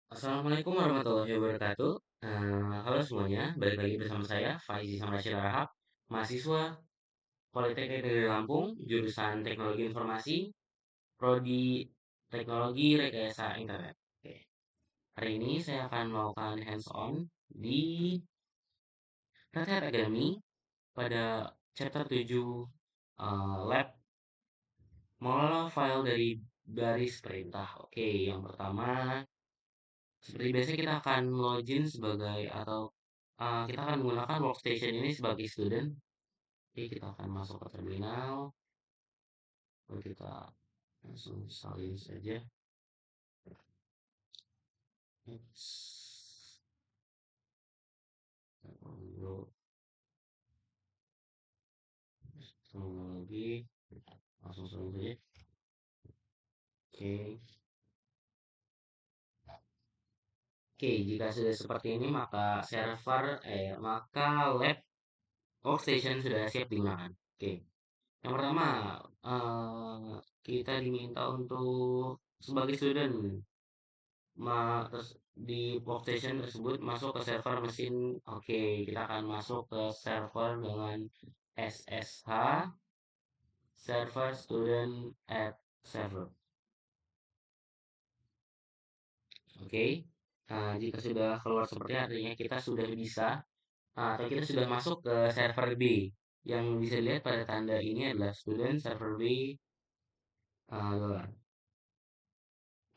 Assalamualaikum warahmatullahi wabarakatuh. Halo semuanya, balik lagi bersama saya Faizi Samrasyid Rahab, mahasiswa Politeknik Negeri Lampung, jurusan Teknologi Informasi, Prodi Teknologi Rekayasa Internet. Oke. Hari ini saya akan melakukan hands-on di Red Hat Academy pada chapter 7 lab mengelola file dari baris perintah. Oke, yang pertama seperti biasa kita akan login sebagai atau kita akan menggunakan workstation ini sebagai student. Oke, kita akan masuk ke terminal. Lalu kita langsung salin saja. Next. Lalu lagi langsung salin saja. Oke. Oke, jika sudah seperti ini maka lab workstation sudah siap digunakan. Oke. Yang pertama, kita diminta untuk sebagai student terus di workstation tersebut masuk ke server mesin. Oke, kita akan masuk ke server dengan SSH server student at server. Oke. Jika sudah keluar seperti artinya kita sudah bisa atau kita sudah masuk ke server B. Yang bisa dilihat pada tanda ini adalah student server B dolar.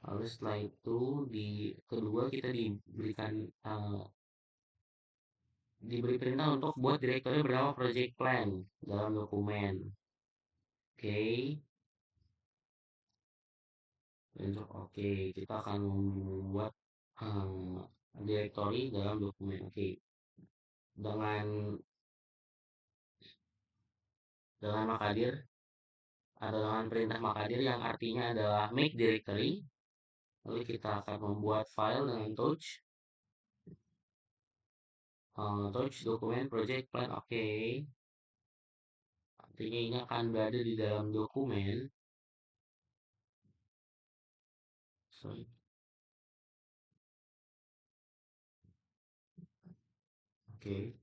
Lalu setelah itu di kedua kita diberi perintah untuk buat direktori bernama project plan dalam dokumen. Oke, oke, kita akan membuat direktori dalam dokumen. Oke, dengan makadir atau dengan perintah makadir yang artinya adalah make directory. Lalu kita akan membuat file dengan touch dokumen project plan. Oke, artinya ini akan berada di dalam dokumen. Sorry. Oke,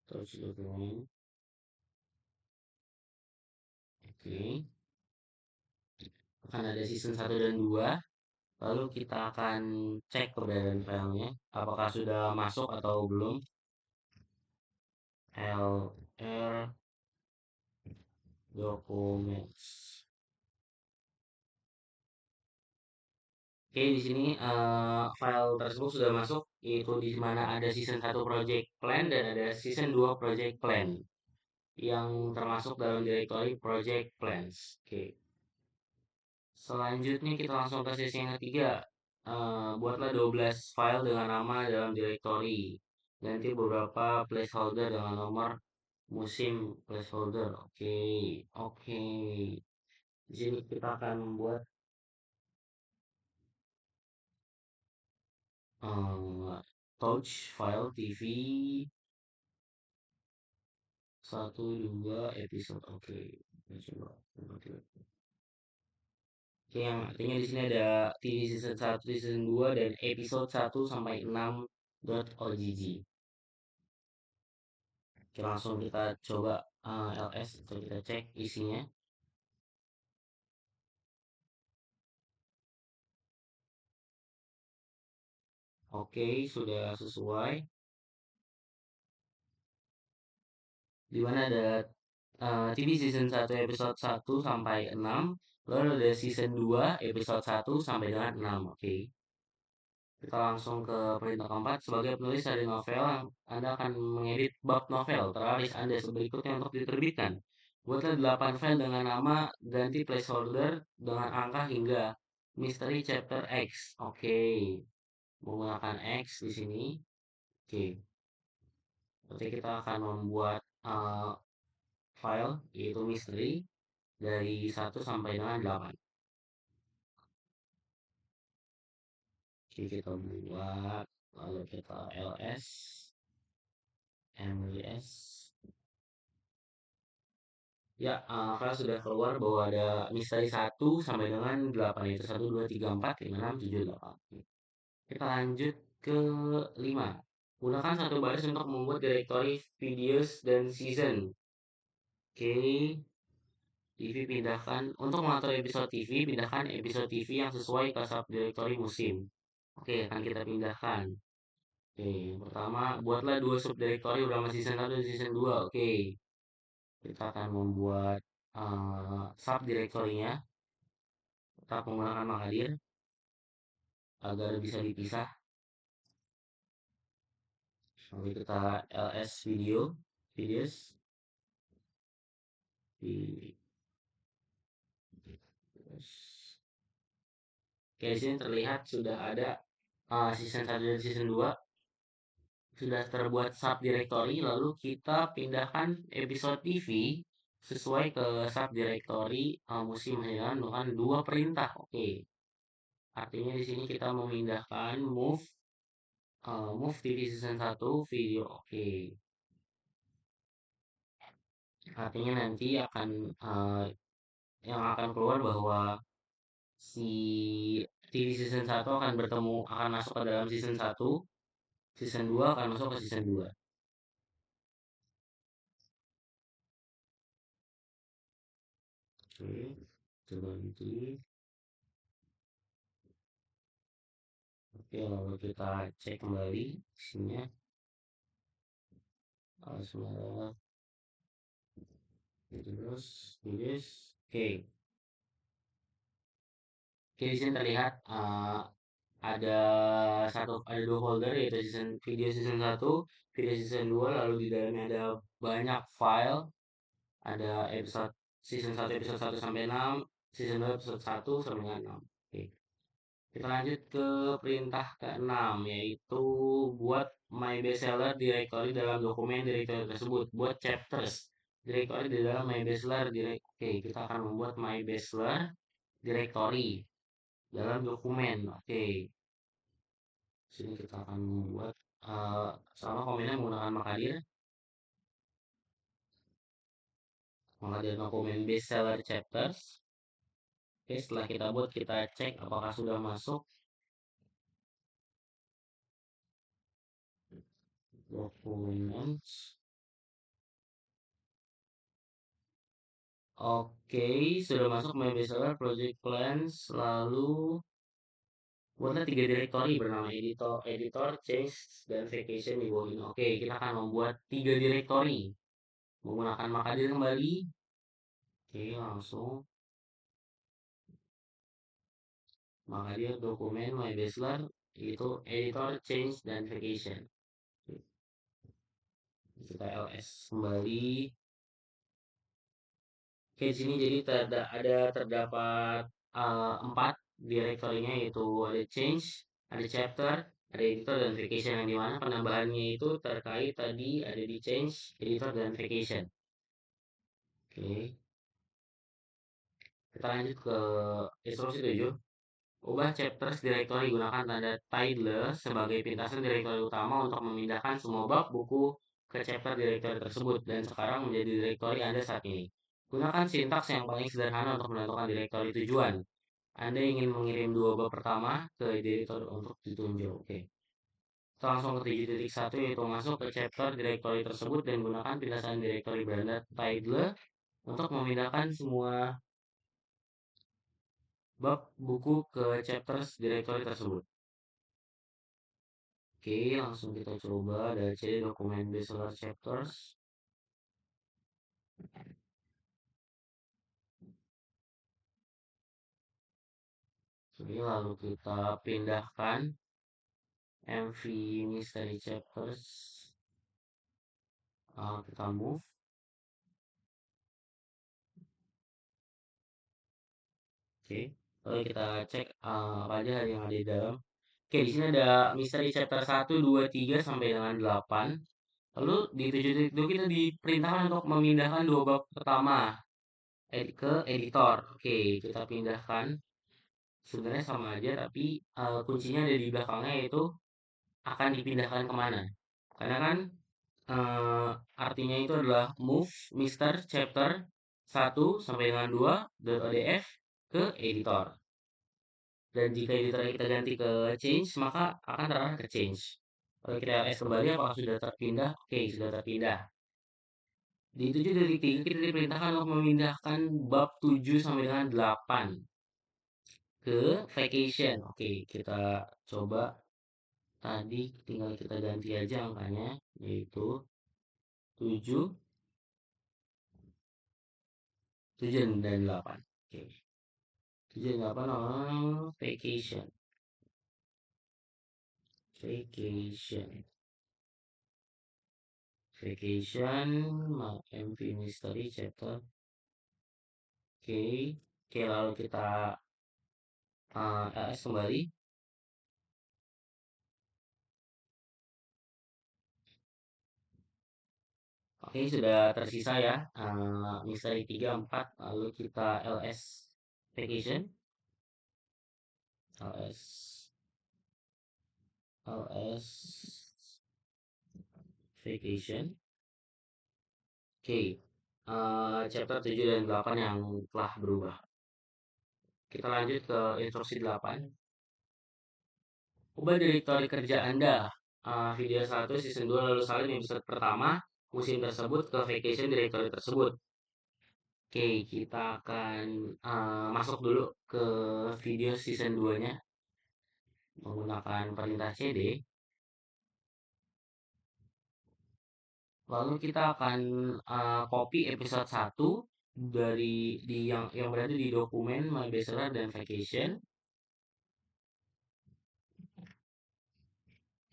touch dokumen. Oke, akan ada season 1 dan 2. Lalu kita akan cek keberadaan filenya, apakah sudah masuk atau belum. LR documents. Oke, di sini file tersebut sudah masuk, yaitu di mana ada season 1 project plan dan ada season 2 project plan yang termasuk dalam directory project plans. Oke. Selanjutnya kita langsung ke sesi yang ketiga. Buatlah 12 file dengan nama dalam directory. Ganti beberapa placeholder dengan nomor musim placeholder. Oke, oke. Di sini kita akan membuat touch file TV 1 2 episode. Oke, kita coba. Oke, yang artinya di sini ada TV season 1, season 2 dan episode 1 sampai 6.ogg. Oke, langsung kita coba ls atau kita cek isinya. Oke, sudah sesuai. Di mana ada TV season 1 episode 1 sampai 6, lalu ada season 2 episode 1 sampai dengan 6. Oke. Kita langsung ke perintah keempat. Sebagai penulis dari novel, Anda akan mengedit bab novel teralis Anda berikutnya untuk diterbitkan. Buatlah 8 file dengan nama, ganti placeholder dengan angka hingga Mystery Chapter X. Oke. Menggunakan X di sini. Oke. Berarti kita akan membuat file yaitu misteri dari 1 sampai dengan 8. Oke, kita buat lalu kita ls mws. Ya, file sudah keluar bahwa ada misteri 1 sampai dengan 8, yaitu 1 2 3 4 5 6 7 8. Kita lanjut ke 5. Gunakan satu baris untuk membuat direktori videos dan season. Oke, TV pindahkan. Untuk mengatur episode TV, pindahkan episode TV yang sesuai ke subdirektori musim. Oke, akan kita pindahkan. Oke, yang pertama, buatlah dua subdirektori bersama season 1 dan season 2. Oke, kita akan membuat subdirektorinya. Tetap menggunakan Makadir agar bisa dipisah. Lalu kita ls videos. Di Oke, di sini terlihat sudah ada season 1 dan season 2 sudah terbuat subdirectory, lalu kita pindahkan episode TV sesuai ke subdirectory musim harian dengan dua perintah. Oke. Artinya di sini kita memindahkan move TV season 1 video. Oke. Artinya nanti akan yang akan keluar bahwa si TV season 1 akan masuk ke dalam season 1, season 2 akan masuk ke season 2. Oke, coba nanti. Oke, lalu kita cek kembali isinya. Semua terus. Oke. Oke, di sini terlihat ada ada dua folder, yaitu video season 1, video season 2, lalu di dalamnya ada banyak file. Ada episode season 1 episode 1 sampai 6, season 2 episode 1 sampai dengan 6. Oke. Kita lanjut ke perintah ke-6, yaitu buat my bestseller directory dalam dokumen directory tersebut. Buat chapters directory di dalam my bestseller directory. Oke, kita akan membuat my bestseller directory dalam dokumen. Oke. Sini kita akan membuat sama komennya menggunakan Makadir dokumen bestseller chapters. Oke, setelah kita buat, kita cek apakah sudah masuk. Documents. Oke, sudah masuk my bestseller project plans. Lalu buatlah 3 directory bernama editor, change, dan vacation di bawah ini. Oke, kita akan membuat 3 directory menggunakan Makadir kembali. Oke, langsung Makadir dokumen my bestseller itu editor, change, dan vacation. Kita ls kembali. Oke, di sini jadi terdapat 4 direktorinya, yaitu ada change, ada chapter, ada editor, dan vacation, yang dimana penambahannya itu terkait tadi ada di change, editor, dan vacation. Oke, kita lanjut ke instruksi 7. Ubah chapters directory, gunakan tanda title sebagai pintasan direktori utama untuk memindahkan semua bab buku ke chapter directory tersebut, dan sekarang menjadi direktori Anda saat ini. Gunakan sintaks yang paling sederhana untuk menentukan direktori tujuan. Anda ingin mengirim dua bab pertama ke editor untuk ditunjuk. Oke. Kita langsung ke 7.1, yaitu masuk ke chapter directory tersebut dan gunakan pindahan directory beranda title untuk memindahkan semua bab buku ke chapters directory tersebut. Oke, langsung kita coba dari CD dokumen bestseller chapters. Oke, lalu kita pindahkan MV Mystery Chapters. Kita move. Oke, lalu kita cek apa aja yang ada di dalam. Oke, di sini ada misteri chapter 1, 2, 3 sampai dengan 8. Lalu di 7.2 kita diperintahkan untuk memindahkan dua bab pertama ke editor. Oke, kita pindahkan. Sebenarnya sama aja, tapi kuncinya ada di belakangnya, yaitu akan dipindahkan kemana. Karena kan artinya itu adalah move Mister Chapter 1 sampai dengan 2 .odf ke editor. Dan jika editor kita ganti ke change, maka akan terarah ke change. Kalau kita ls kembali, apakah sudah terpindah? Oke, sudah terpindah. Di 7.3 kita diperintahkan untuk memindahkan bab 7 sampai dengan 8 ke vacation. Oke, kita coba. Tadi tinggal kita ganti aja angkanya, yaitu 7, 7 dan 8. Oke. 7 dan 8 vacation. Vacation. Vacation, MV Mystery Chapter. Oke. Oke, lalu kita ls kembali. Oke, sudah tersisa ya. Misteri 3, 4. Lalu kita ls vacation. ls vacation. Oke. Chapter 7 dan 8 yang telah berubah. Kita lanjut ke instruksi 8. Ubah direktori kerja Anda. Video 1 season 2 lalu salin episode pertama musim tersebut ke vacation directory tersebut. Oke, kita akan masuk dulu ke video season 2-nya menggunakan perintah cd. Lalu kita akan copy episode 1 dari yang berada di dokumen My Bestseller dan Vacation.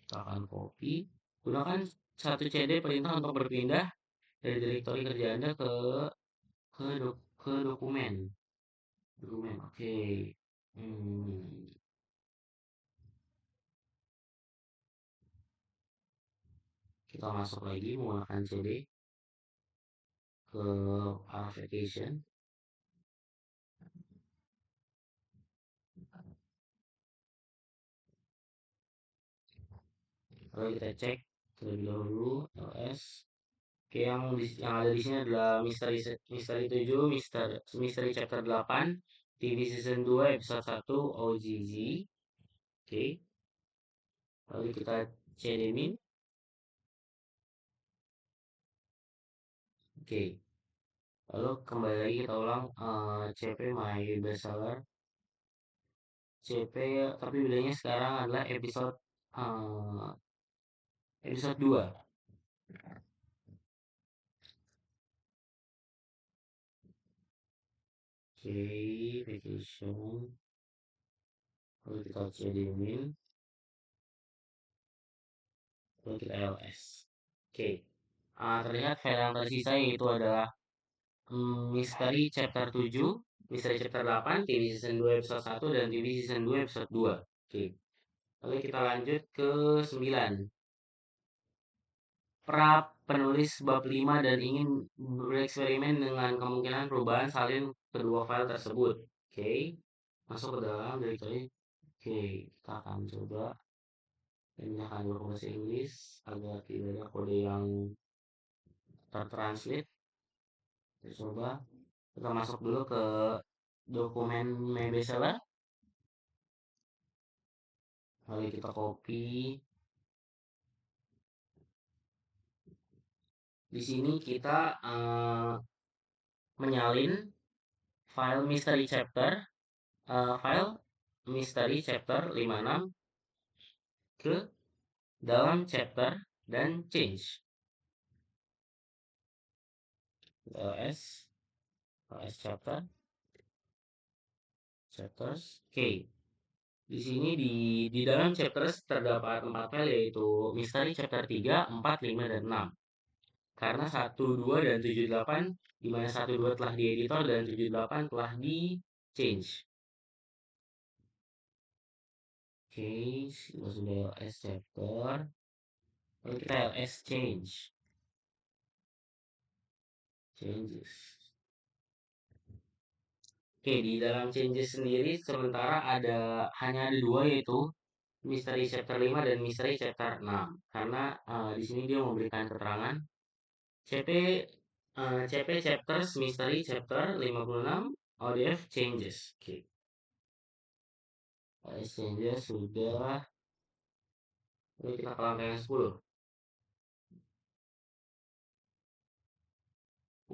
Kita akan copy. Gunakan satu CD perintah untuk berpindah dari direktori kerja Anda ke dokumen. Dokumen, oke. Hmm, kita masuk lagi menggunakan CD ke vacation. Lalu kita cek terlebih dahulu ls. Oke, yang ada di sini adalah misteri 7, misteri chapter 8, TV season 2 episode 1 OGG. Oke. Lalu kita cd-min. Oke. Lalu kembali lagi kita ulang CP My Bestseller. CP tapi bedanya sekarang adalah episode 2. Oke, vacation. Lalu kita cd-min. Lalu kita ls. Oke. Terlihat file yang tersisa yaitu adalah Misteri Chapter 7, Misteri Chapter 8, TV Season 2 Episode 1, dan TV Season 2 Episode 2. Oke. Lalu kita lanjut ke 9. Pra penulis bab 5 dan ingin bereksperimen dengan kemungkinan perubahan salin kedua file tersebut. Oke. Masuk ke dalam directory. Oke. Kita akan coba pindahkan ke bahasa Inggris agar tidak ada kode yang tertranslate. Kita coba. Kita masuk dulu ke dokumen My Bestseller. Lalu kita copy. Di sini kita menyalin file mystery chapter, file mystery chapter 56 ke dalam chapter dan change. ls chapters. Oke. Di sini di dalam chapters terdapat 4 file yaitu mystery chapter 3, 4, 5 dan 6. Karena 1, 2 dan 7, 8 di mana 1, 2 telah dieditor dan 7, 8 telah di change. Oke, kita sudah ls chapter. Lalu kita ls changes. Oke, di dalam changes sendiri sementara hanya ada dua yaitu Misteri chapter 5 dan Misteri chapter 6. Karena di sini dia memberikan keterangan CP CP chapters Misteri chapter 56 ODF changes. Oke. exchange sudah. Ini kita ke langkah yang 10.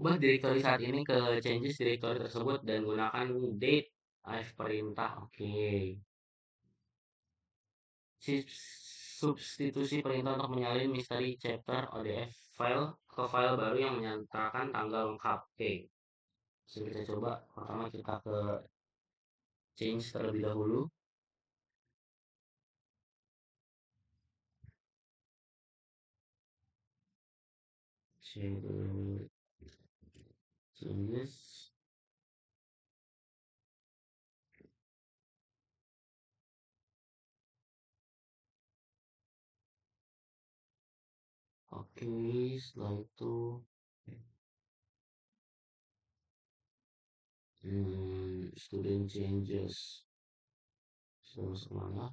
Ubah directory saat ini ke changes directory tersebut dan gunakan date if perintah. Oke. Substitusi perintah untuk menyalin misteri chapter ODF file ke file baru yang menyatakan tanggal lengkap. Oke. So, kita coba. Pertama kita ke change terlebih dahulu. Changes. Oke, setelah itu student changes. Sudah masuk mana?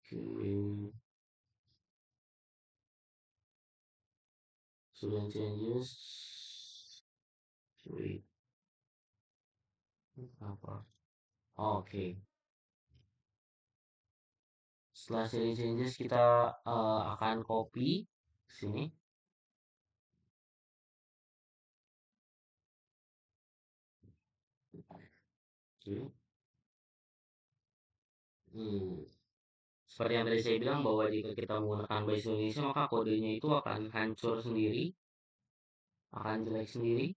Oke, student changes. Wait, apa? Oke. Setelah student changes kita akan copy sini. Oke. Hmm. Seperti yang tadi saya bilang bahwa jika kita menggunakan bahasa Indonesia maka kodenya itu akan hancur sendiri, akan jelek sendiri.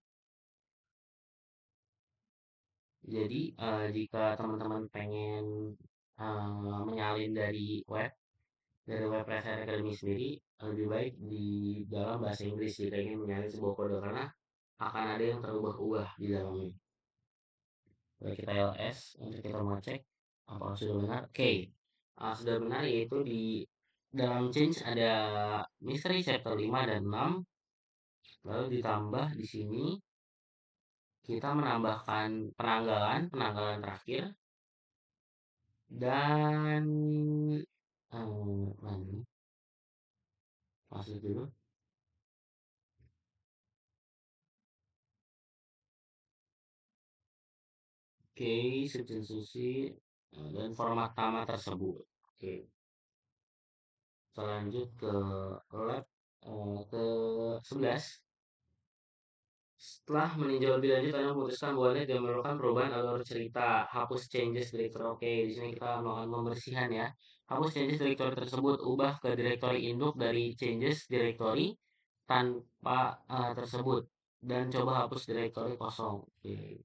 Jadi jika teman-teman pengen menyalin dari web Razer Academy sendiri, lebih baik di dalam bahasa Inggris jika ingin menyalin sebuah kode karena akan ada yang terubah-ubah di dalamnya. Baik kita ls untuk kita mau cek apakah sudah benar. Oke, sudah benar yaitu di dalam change ada mystery chapter 5 dan 6. Lalu ditambah di sini kita menambahkan penanggalan terakhir dan mana ini? Masuk dulu. Oke, substitusi dan format nama tersebut. Oke, kita lanjut ke lab ke 11. Setelah meninjau lebih lanjut, Anda memutuskan bahwa Anda tidak memerlukan perubahan alur cerita. Hapus changes directory. Oke, di sini kita melakukan pembersihan ya. Hapus changes directory tersebut, ubah ke directory induk dari changes directory tanpa tersebut dan coba hapus directory kosong. Oke,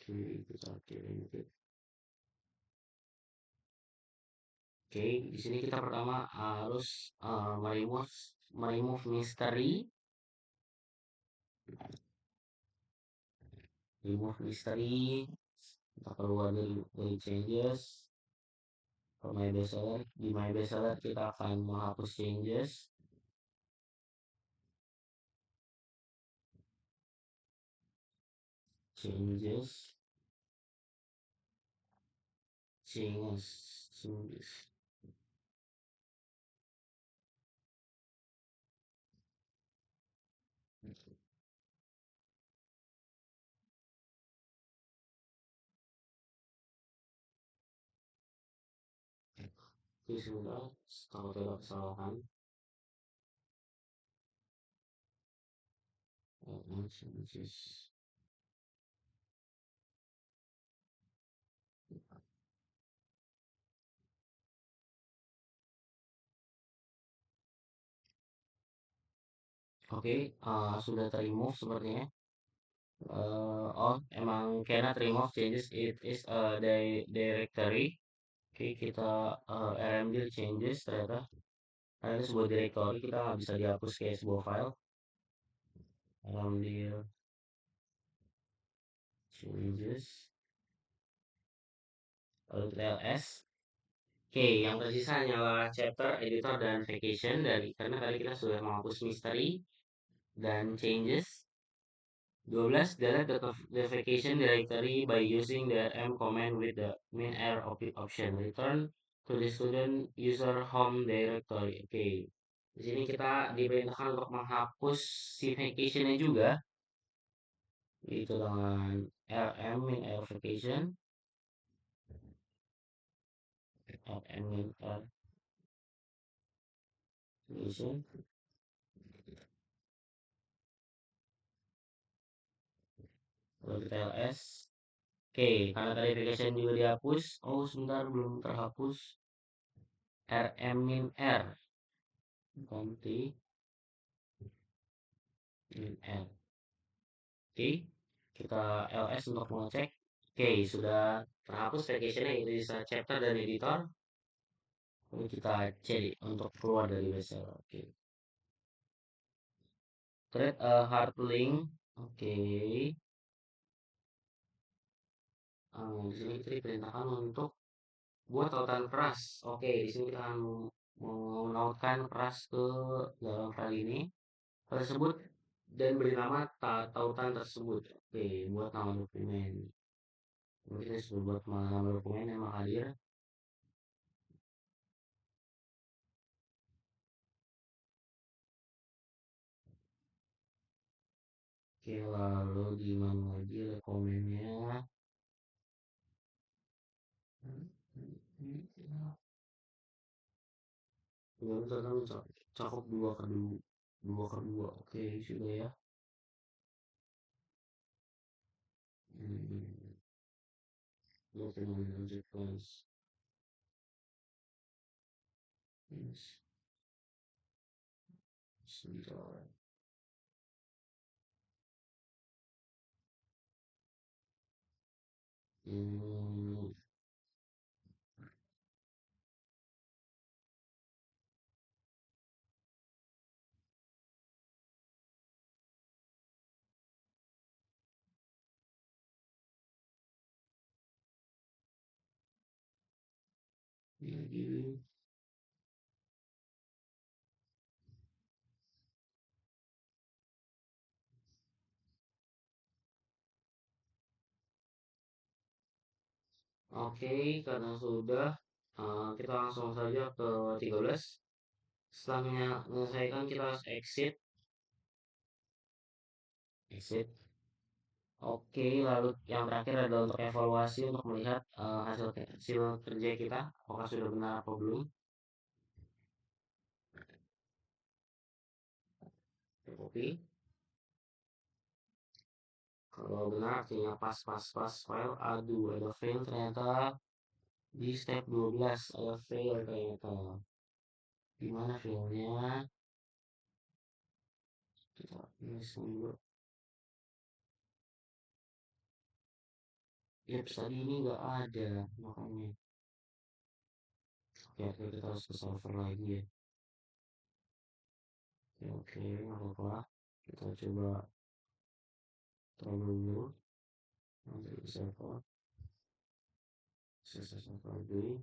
oke, kita kirim ke. Oke, di sini kita pertama harus remove mystery, kita keluar dari changes. Ke my bestseller, di my bestseller kita akan menghapus changes, changes. Oke, sudah. Kalau tidak kesalahan, changes. Oke, sudah terremove sepertinya. Oh, emang cannot remove changes. It is a directory. Oke, kita rmd changes ternyata. Karena ini sebuah directory, kita nggak bisa dihapus kayak sebuah file. Rmd changes. Lalu kita ls. Oke, yang tersisa hanyalah chapter, editor, dan vacation dari karena tadi kita sudah menghapus mystery dan changes. 12. Delete the vacation directory by using the rm command with the min-r option. Return to the student user home directory. Oke. Di sini kita diperintahkan untuk menghapus si vacation-nya juga, yaitu dengan rm min r vacation, rm min r vacation, lalu kita ls. Oke, karena tadi vacation juga dihapus. Oh, sebentar belum terhapus. rm min r ganti min r. Oke, kita ls untuk mengecek. Oke, sudah terhapus vacation-nya, itu bisa chapter dan editor. Lalu kita cari untuk keluar dari website. Oke, create a hard link. Oke, di sini kita diperintahkan untuk buat tautan keras. Oke, di sini kita akan menautkan keras ke dalam file ini tersebut dan beri nama tautan tersebut. Oke, buat nama dokumen. Mungkin kita sudah buat nama dokumen yang hadir. Oke, lalu di mana lagi rekomennya? Ini tentang cakup dua kedua. Oke, sudah ya. Hmm, dokumen consequence. Yes. Sebentar. Hmm, jadi, oke, karena sudah, kita langsung saja ke 13. Setelah menyelesaikan, kita harus exit. Exit. Oke, lalu yang terakhir adalah untuk evaluasi untuk melihat hasil kerja kita, apakah sudah benar atau belum. Kita copy. Kalau benar artinya pas file. Aduh, ada fail ternyata di step 12 ada fail ternyata. Gimana failnya? Kita tulis dulu. Yaps, tadi ini nggak ada makanya. Oke, kita harus ke server lagi ya. Oke, nggak apa-apa. Kita coba terlalu dulu. Nanti ke server. Server lagi.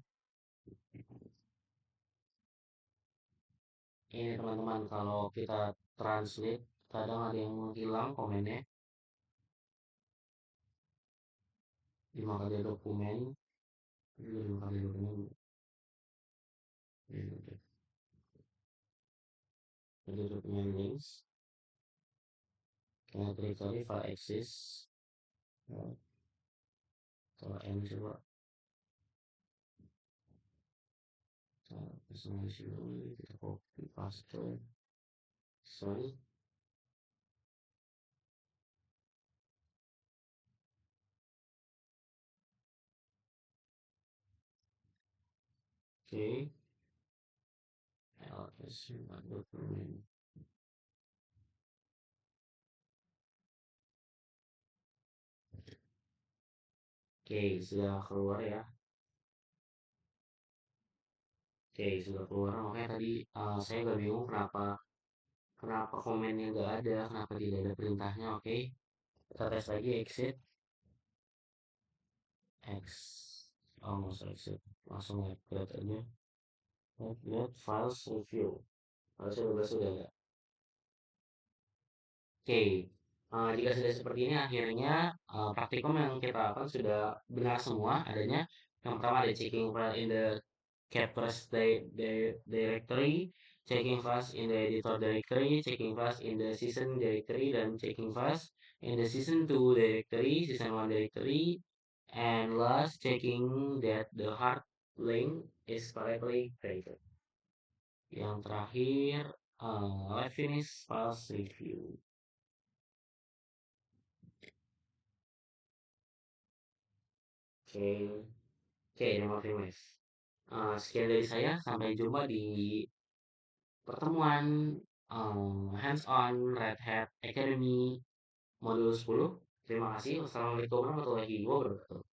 Ini teman-teman, kalau kita translate, kadang ada yang menghilang komennya. 5 kali dokumen. Ini 5 kali dokumen. Ini ada dokumen links. Kita klik tadi file exist. Kalau M coba. Kita personalisasi dulu. Kita copy paste. Sorry. Oke. LS dokumen. Oke, sudah keluar ya. Oke, sudah keluar. Makanya tadi saya agak bingung kenapa komennya nggak ada, kenapa tidak ada perintahnya. Oke, kita tes lagi exit. X. Oh, nggak usah exit. Langsung upgrade aja. Upgrade files review. Harusnya sudah ada. Oke, jika sudah seperti ini akhirnya praktikum yang kita lakukan sudah benar semua adanya. Yang pertama ada checking file in the captures directory, checking fast in the editor directory, checking fast in the season directory, dan checking fast in the season 2 directory, season 1 directory, and last checking that the hard link is correctly created. Yang terakhir, let's finish fast review. Oke, oke, terima kasih. Sekian dari saya, sampai jumpa di pertemuan hands-on Red Hat Academy modul 10. Terima kasih. Wassalamualaikum warahmatullahi wabarakatuh.